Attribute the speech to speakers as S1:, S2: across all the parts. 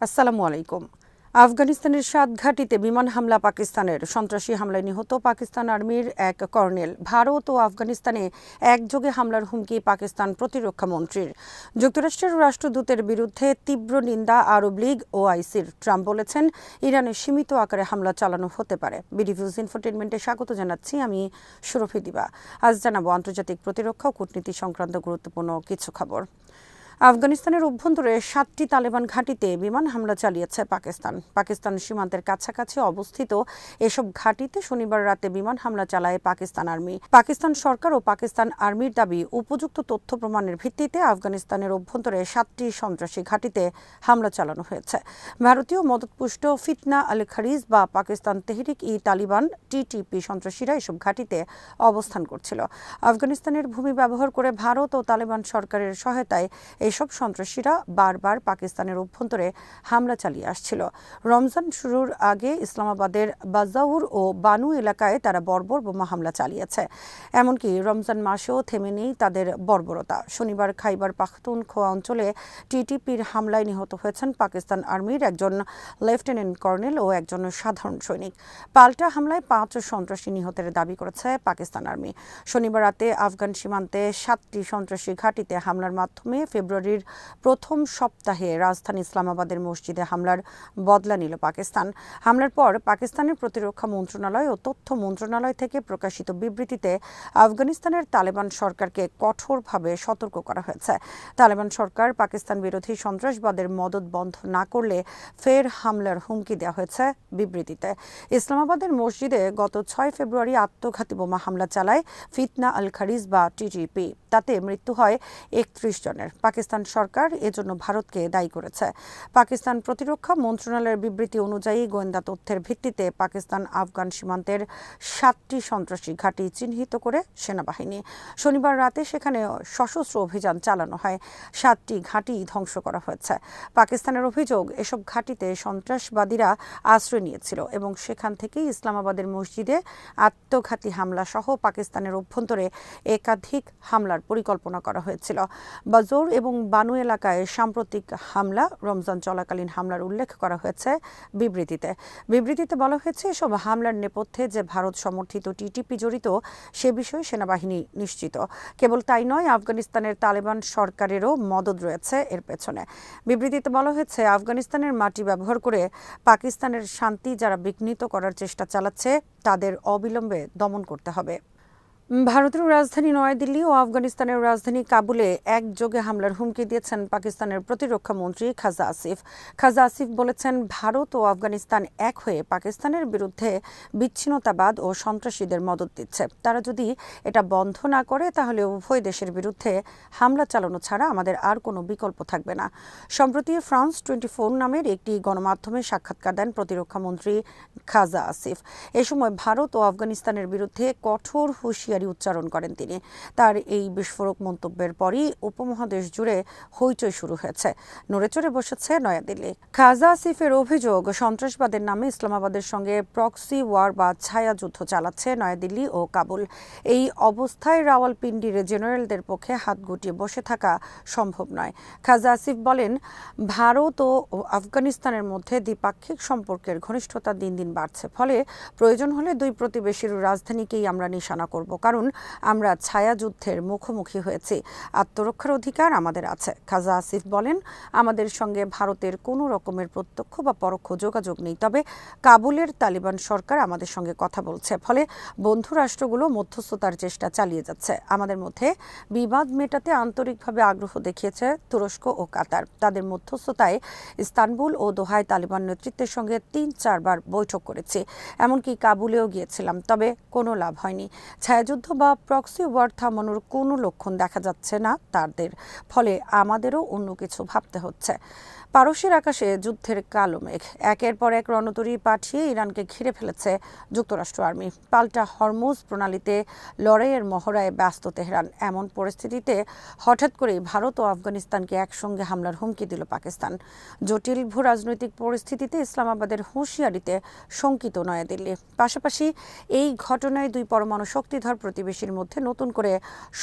S1: আসসালামু আলাইকুম। আফগানিস্তানের ৭ ঘাঁটিতে বিমান হামলা পাকিস্তানের। সন্ত্রাসী হামলায় নিহত পাকিস্তান আর্মির এক কর্নেল। ভারত ও আফগানিস্তানে একযোগে হামলার হুমকি পাকিস্তান প্রতিরক্ষা মন্ত্রীর। যুক্তরাষ্ট্রের রাষ্ট্রদূতের বিরুদ্ধে তীব্র নিন্দা আরব লীগ ও আইসির। ট্রাম্প বলেছেন, ইরানে সীমিত আকারে হামলা চালানো হতে পারে। বিডিভিউজ ইনফোটেনমেন্টে স্বাগত জানাচ্ছি, আমি সুরভি দিবা। আজ জানাবো আন্তর্জাতিক প্রতিরক্ষা ও কূটনীতি সংক্রান্ত গুরুত্বপূর্ণ কিছু খবর। আফগানিস্তানের অভ্যন্তরে ৭টি তালেবান ঘাঁটিতে বিমান হামলা চালিয়েছে পাকিস্তান সীমান্তের কাছাকাছি অবস্থিত এসব ঘাঁটিতে শনিবার রাতে বিমান হামলা চালায় পাকিস্তান আর্মি। পাকিস্তান সরকার ও পাকিস্তান আর্মির দাবি, উপযুক্ত তথ্য প্রমাণের ভিত্তিতে আফগানিস্তানের অভ্যন্তরে ৭টি সন্ত্রাসী ঘাঁটিতে হামলা চালানো হয়েছে। ভারতীয় মদতপুষ্ট ফিতনা আল খারিজ বা পাকিস্তান তেহরিক-ই-তালিবান টিটিপি সন্ত্রাসীরা এসব ঘাঁটিতে অবস্থান করছিল। আফগানিস্তানের ভূমি ব্যবহার করে ভারত ও তালেবান সরকারের সহায়তায় এসব সন্ত্রাসীরা বারবার পাকিস্তানের অভ্যন্তরে হামলা চালিয়ে আসছিল। রমজান শুরুর আগে ইসলামাবাদের বাজাউর ও বানু এলাকায় তারা বর্বর বোমা হামলা চালিয়েছে। এমনকি রমজান মাসেও থেমে নেই তাদের বর্বরতা। শনিবার খাইবার পাখতুনখোয়া অঞ্চলে টিটিপির হামলায় নিহত হয়েছেন পাকিস্তান আর্মির একজন লেফটেন্যান্ট কর্নেল ও একজন সাধারণ সৈনিক। পাল্টা হামলায় ৫ সন্ত্রাসী নিহতের দাবি করেছে পাকিস্তান আর্মি। শনিবার রাতে আফগান সীমান্তে ৭টি সন্ত্রাসী ঘাঁটিতে হামলার মাধ্যমে ফেব্রুয়ারির প্রথম সপ্তাহে রাজধানী ইসলামাবাদের মসজিদে হামলার বদলা নিল পাকিস্তান। হামলার পর পাকিস্তানের প্রতিরক্ষা মন্ত্রণালয় ও তথ্য মন্ত্রণালয় থেকে প্রকাশিত বিবৃতিতে আফগানিস্তানের তালেবান সরকারকে কঠোরভাবে সতর্ক করা হয়েছে। তালেবান সরকার পাকিস্তান বিরোধী সন্ত্রাসবাদের মদদ বন্ধ না করলে ফের হামলার হুমকি দেওয়া হয়েছে বিবৃতিতে। ইসলামাবাদের মসজিদে গত ৬ ফেব্রুয়ারি আত্মঘাতী বোমা হামলা চালায় ফিতনা আল খারিজ বা টিটিপি। তাতে মৃত্যু হয় ৩১ জনের। পাকিস্তান সরকার এজন্য ভারতকে দায়ী করেছে। পাকিস্তান প্রতিরক্ষা মন্ত্রণালয়ের বিবৃতি অনুযায়ী গোয়েন্দা তথ্যের ভিত্তিতে পাকিস্তান আফগান সীমান্তের ৭টি সন্ত্রাসী ঘাঁটি চিহ্নিত করে সেনাবাহিনী। শনিবার রাতে সেখানে সশস্ত্র অভিযান চালানো হয়। ৭টি ঘাঁটি ধ্বংস করা হয়েছে। পাকিস্তানের অভিযোগ, এসব ঘাঁটিতে সন্ত্রাসবাদীরা আশ্রয় নিয়েছিল এবং সেখান থেকেই ইসলামাবাদের মসজিদে আত্মঘাতী হামলা সহ পাকিস্তানের অভ্যন্তরে একাধিক হামলার পরিকল্পনা করা হয়েছিল। বাজৌর এবং বানু এলাকায় সাম্প্রতিক হামলা, রমজান চলাকালীন হামলার উল্লেখ করা হয়েছে বিবৃতিতে বলা হয়েছে, এসব হামলার নেপথ্যে যে ভারত সমর্থিত টিটিপি জড়িত সে বিষয়ে সেনাবাহিনী নিশ্চিত। কেবল তাই নয়, আফগানিস্তানের তালেবান সরকারেরও মদদ রয়েছে এর পেছনে। বিবৃতিতে বলা হয়েছে, আফগানিস্তানের মাটি ব্যবহার করে পাকিস্তানের শান্তি যারা বিঘ্নিত করার চেষ্টা চালাচ্ছে তাদের অবিলম্বে দমন করতে হবে। ভারতের রাজধানী নয়াদিল্লি ও আফগানিস্তানের রাজধানী কাবুলে একযোগে হামলার হুমকি দিয়েছেন পাকিস্তানের প্রতিরক্ষা মন্ত্রী খাজা আসিফ বলেছেন, ভারত ও আফগানিস্তান এক হয়ে পাকিস্তানের বিরুদ্ধে বিচ্ছিন্নতাবাদ ও সন্ত্রাসীদের মদদ দিচ্ছে। তারা যদি এটা বন্ধ না করে তাহলে উভয় দেশের বিরুদ্ধে হামলা চালানো ছাড়া আমাদের আর কোনো বিকল্প থাকবে না। সম্প্রতি ফ্রান্স 24 নামের একটি গণমাধ্যমে সাক্ষাৎকার দেন প্রতিরক্ষা মন্ত্রী খাজা আসিফ। এ সময় ভারত ও আফগানিস্তানের বিরুদ্ধে কঠোর হুঁশিয়ারি উচ্চারণ করেন তিনি। তার এই বিস্ফোরক মন্তব্যের পরই উপমহাদেশ জুড়ে হইচই শুরু হয়েছে, নড়েচড়ে বসেছে নয়াদিল্লি। খাজা আসিফের অভিযোগ, সন্ত্রাসবাদের নামে ইসলামাবাদের সঙ্গে প্রক্সি ওয়ার বা ছায়া যুদ্ধ চালাচ্ছে নয়াদিল্লি ও কাবুল। এই অবস্থায় রাওয়ালপিন্ডির জেনারেলদের পক্ষে হাত গুটিয়ে বসে থাকা সম্ভব নয়। খাজা আসিফ বলেন, ভারত ও আফগানিস্তানের মধ্যে দ্বিপাক্ষিক সম্পর্কের ঘনিষ্ঠতা দিন দিন বাড়ছে। ফলে প্রয়োজন হলে দুই প্রতিবেশীর রাজধানীকেই আমরা নিশানা করব, কারণ আমরা ছায়া যুদ্ধের মুখোমুখি হয়েছি। আত্মরক্ষার অধিকার আমাদের আছে। খাজা আসিফ বলেন, আমাদের সঙ্গে ভারতের কোনো রকমের প্রত্যক্ষ বা পরোক্ষ যোগাযোগ নেই, তবে কাবুলের তালিবান সরকার আমাদের সঙ্গে কথা বলছে। ফলে বন্ধু রাষ্ট্রগুলো মধ্যস্থতার চেষ্টা চালিয়ে যাচ্ছে। আমাদের মধ্যে বিবাদ মেটাতে আন্তরিকভাবে আগ্রহ দেখিয়েছে তুরস্ক ও কাতার। তাদের মধ্যস্থতায় ইস্তানবুল ও দোহায় তালিবান নেতৃত্বের সঙ্গে ৩-৪ বার বৈঠক করেছি, এমনকি কাবুলেও গিয়েছিলাম, তবে কোনো লাভ হয়নি। ছায়াযুদ্ধ বা প্রক্সি ওয়ার থামানোর কোনো লক্ষণ দেখা যাচ্ছে না তাদের। ফলে আমাদেরও অন্য কিছু ভাবতে হচ্ছে। পারস্যের আকাশে যুদ্ধের কালো মেঘ। একের পর এক রণতরী পাঠিয়ে ইরানকে ঘিরে ফেলেছে যুক্তরাষ্ট্র আর্মি। পাল্টা হরমুজ প্রণালীতে লড়াইয়ের মহড়ায় ব্যস্ত তেহরান। এমন পরিস্থিতিতে হঠাৎ করেই ভারত ও আফগানিস্তানকে একসঙ্গে হামলার হুমকি দিল পাকিস্তান। জটিল ভূ রাজনৈতিক পরিস্থিতিতে ইসলামাবাদের হুঁশিয়ারিতে শঙ্কিত নয়াদিল্লি। পাশাপাশি এই ঘটনায় দুই পরমাণু শক্তিধর প্রতিবেশীর মধ্যে নতুন করে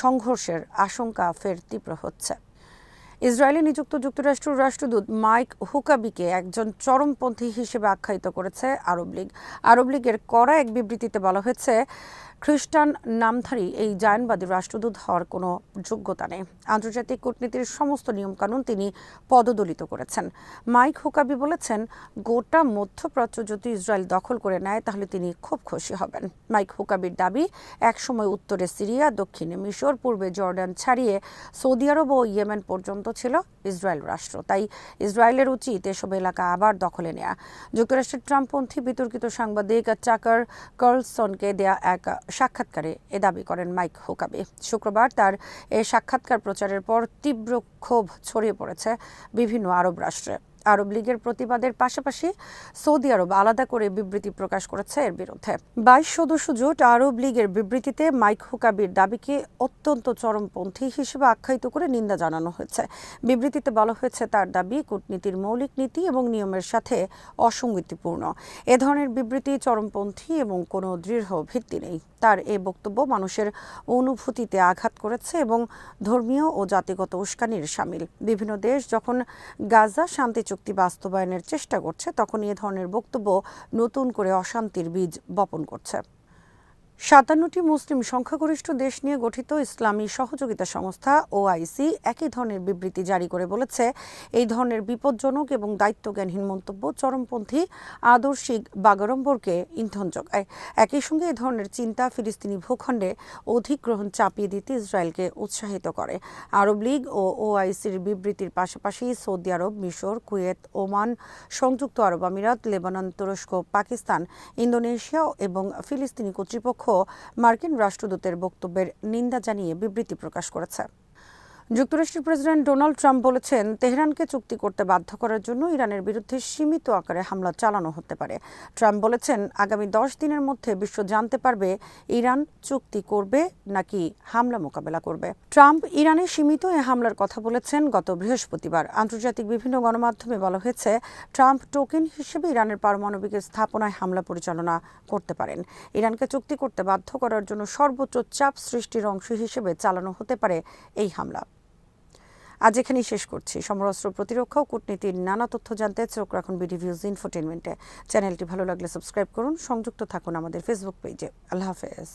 S1: সংঘর্ষের আশঙ্কা ফের তীব্র হচ্ছে। ইসরায়েলে নিযুক্ত যুক্তরাষ্ট্রের রাষ্ট্রদূত মাইক হুকাবিকে একজন চরমপন্থী হিসেবে আখ্যায়িত করেছে আরব লীগ। আরব লীগের করা এক বিবৃতিতে বলা হয়েছে, খ্রিস্টান নামধারী এই জায়নবাদী রাষ্ট্রদূত হওয়ার কোনো যোগ্যতা নেই। আন্তর্জাতিক কূটনীতির সমস্ত নিয়মকানুন তিনি পদদলিত করেছেন। মাইক হুকাবি বলেছেন, গোটা মধ্যপ্রাচ্য যদি ইসরায়েল দখল করে নেয় তাহলে তিনি খুব খুশি হবেন। মাইক হুকাবির দাবি, একসময় উত্তরে সিরিয়া, দক্ষিণে মিশর, পূর্বে জর্ডান ছাড়িয়ে সৌদি আরব ও ইয়েমেন পর্যন্ত ছিল ইসরায়েল রাষ্ট্র। তাই ইসরায়েলের উচিত এসব এলাকা আবার দখলে নেয়া। যুক্তরাষ্ট্রের ট্রাম্পপন্থী বিতর্কিত সাংবাদিক টাকার কার্লসনকে দেয়া এক সাক্ষাৎকারে এ দাবি করেন মাইক হুকাবি। শুক্রবার তার এই সাক্ষাৎকার প্রচারের পর তীব্র ক্ষোভ ছড়িয়ে পড়েছে বিভিন্ন আরব রাষ্ট্রে। আরব লীগের প্রতিবাদের পাশাপাশি সৌদি আরব আলাদা করে বিবৃতি প্রকাশ করেছে এর বিরুদ্ধে। 22 সদস্য জোট আরব লীগের বিবৃতিতে মাইক হুকাবির দাবিকে অত্যন্ত চরমপন্থী হিসেবে আখ্যায়িত করে নিন্দা জানানো হয়েছে। বিবৃতিতে বলা হয়েছে, তার দাবি কূটনীতির মৌলিক নীতি এবং নিয়মের সাথে অসঙ্গতিপূর্ণ। এ ধরনের বিবৃতি চরমপন্থী এবং কোনো দৃঢ় ভিত্তি নেই। তার এ বক্তব্য মানুষের অনুভূতিতে আঘাত করেছে এবং ধর্মীয় ও জাতিগত উস্কানির শামিল। বিভিন্ন দেশ যখন গাজা শান্তি চুক্তি বাস্তবায়নের চেষ্টা করছে, তখন এ ধরনের বক্তব্য নতুন করে অশান্তির বীজ বপন করছে। 57টি মুসলিম সংখ্যাগরিষ্ঠ দেশ নিয়ে গঠিত ইসলামী সহযোগিতা সংস্থা OIC একই ধরনের বিবৃতি জারি করে বলেছে, এই ধরনের বিপজ্জনক এবং দায়িত্বজ্ঞানহীন মন্তব্য চরমপন্থী আদর্শিক বাগাড়ম্বরকে ইন্ধন যোগায়। একই সঙ্গে এই ধরনের চিন্তা ফিলিস্তিনি ভূখণ্ডে অধিগ্রহণ চাপিয়ে দিতে ইসরায়েলকে উৎসাহিত করে। আরব লীগ ও OICর বিবৃতির পাশাপাশি সৌদি আরব, মিশর, কুয়েত, ওমান, সংযুক্ত আরব আমিরাত, লেবানন, তুরস্ক, পাকিস্তান, ইন্দোনেশিয়া এবং ফিলিস্তিনি কর্তৃপক্ষ মার্কিন রাষ্ট্রদূতের বক্তব্যের নিন্দা জানিয়ে বিবৃতি প্রকাশ করেছে। যুক্তরাষ্ট্রের প্রেসিডেন্ট ডোনাল্ড ট্রাম্প বলেছেন, তেহরানকে চুক্তি করতে বাধ্য করার জন্য ইরানের বিরুদ্ধে সীমিত আকারে হামলা চালানো হতে পারে। ট্রাম্প বলেছেন, আগামী 10 দিনের মধ্যে বিশ্ব জানতে পারবে ইরান চুক্তি করবে নাকি হামলা মোকাবেলা করবে। ট্রাম্প ইরানে সীমিত এ হামলার কথা বলেছেন গত বৃহস্পতিবার। আন্তর্জাতিক বিভিন্ন গণমাধ্যমে বলা হয়েছে, ট্রাম্প টোকেন হিসেবে ইরানের পারমাণবিক স্থাপনায় হামলা পরিচালনা করতে পারেন। ইরানকে চুক্তি করতে বাধ্য করার জন্য সর্বোচ্চ চাপ সৃষ্টির অংশ হিসেবে চালানো হতে পারে এই হামলা। আজ এখানেই শেষ করছি। সমরাস্ত্র প্রতিরক্ষা ও কূটনীতির নানা তথ্য জানতে চোখ রাখুন বিডিভিউজ ইনফোটেইনমেন্টে। চ্যানেলটি ভালো লাগলে সাবস্ক্রাইব করুন, সংযুক্ত থাকুন আমাদের ফেসবুক পেজে। আল্লাহ হাফেজ।